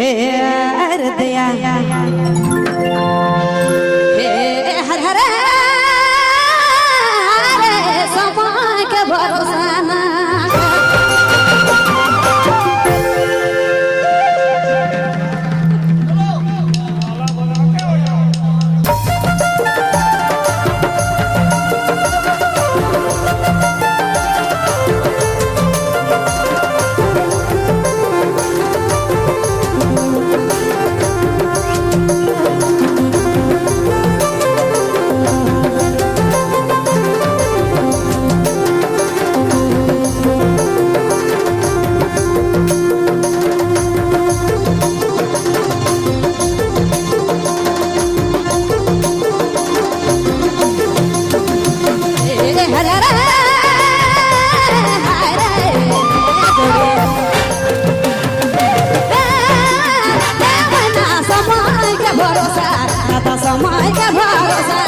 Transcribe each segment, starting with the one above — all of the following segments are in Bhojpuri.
हर दया हर हर समय के भरोसा ना समय के भरोसा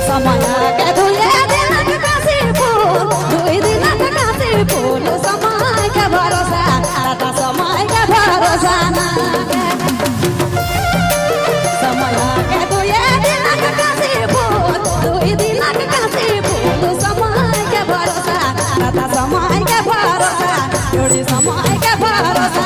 समय के दुए दिन काशी फूल दुई दिन काशी फूल समय के भरोसा समय के भरोसा समय के दुए दिन काशी फूल दुई दिन काशी फूल समय के भरोसा समय के भरोसा जोड़ी समय के भरोसा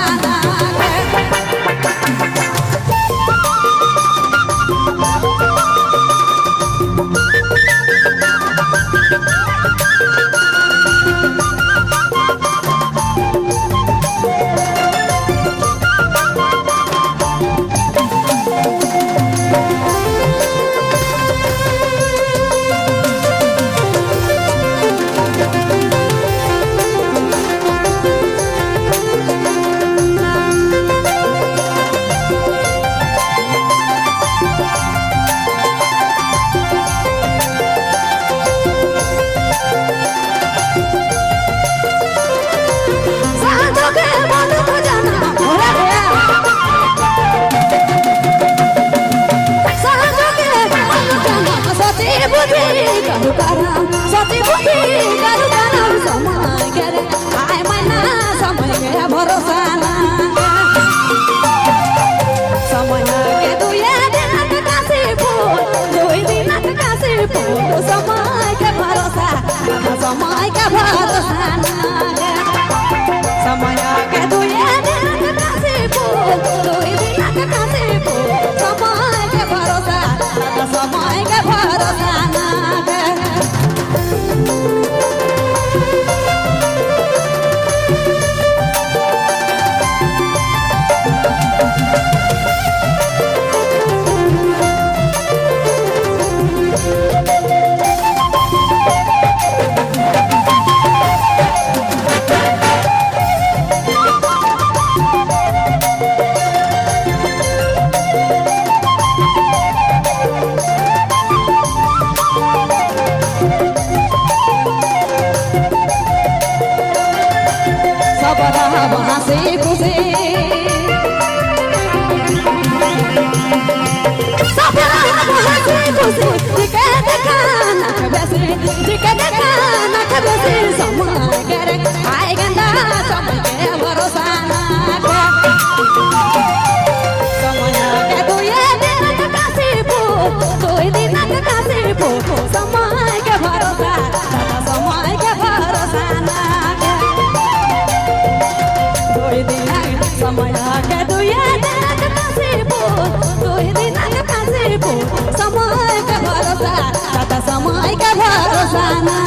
सती बुद्धि करू करम समय के आय मना समय के भरोसा ना समय के दुए दिन काशी फूल दुई दिन काशी फूल समय के भरोसा समय के भरोसा ना समय के दुए दिन काशी फूल दुई दिन काशी फूल समय के भरोसा समय के भरोसा ना हंसी खुशी सब हंसी खुशी दिखे देखा नख बेसी दिखे देखा नख बेसी समय के आए गंदा समय के भरोसा ना समय के दुए दिन काशी फूल दुई दिन काशी फूल समय के भरोसा समय के भरोसा ना समय के दुए दिन काशी फूल दुई दिन काशी फूल समय के भरोसा समय के भरोसा ना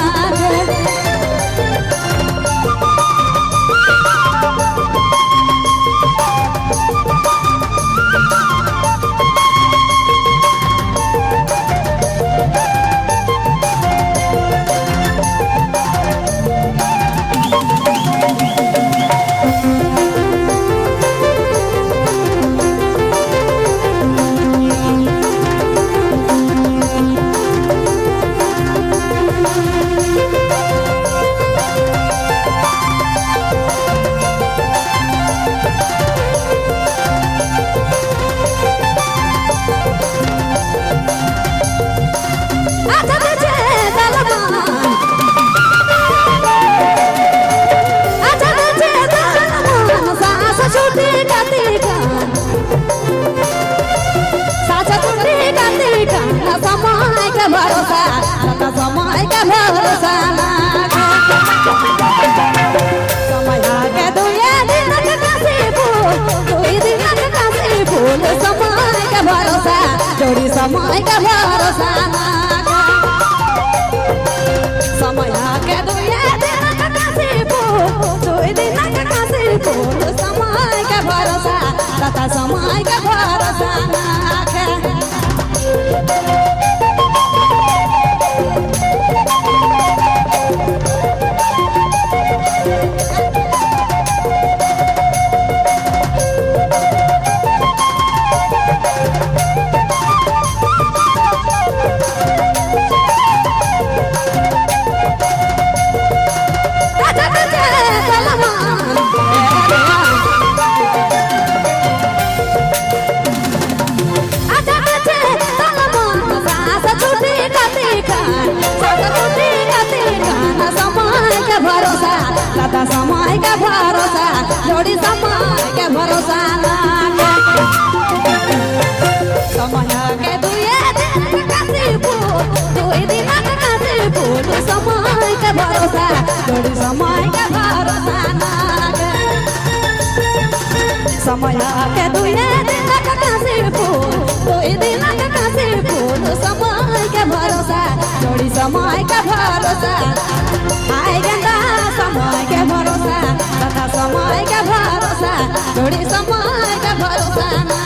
समय का भरोसा नागा समय के दुए दिन का कासे फूल दुई दिन का कासे फूल समय का भरोसा तथा समय का भरोसा नागा समय का भरोसा जोड़ी समय के भरोसा नागा समय के दुए दिन कासे फूल दुई दिन कासे फूल समय के भरोसा जोड़ी समय के भरोसा नागा समय के दुए दिन कासे फूल दुई दिन कासे फूल समय के भरोसा जोड़ी समय के भरोसा आए गंदा समय के भरोसा तथा समय के भरोसा जोड़ी समय के भरोसा ना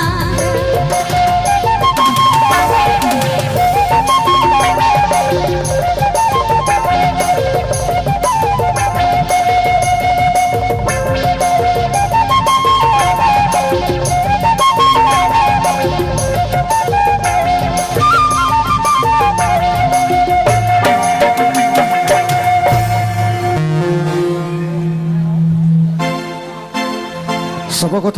सब কথা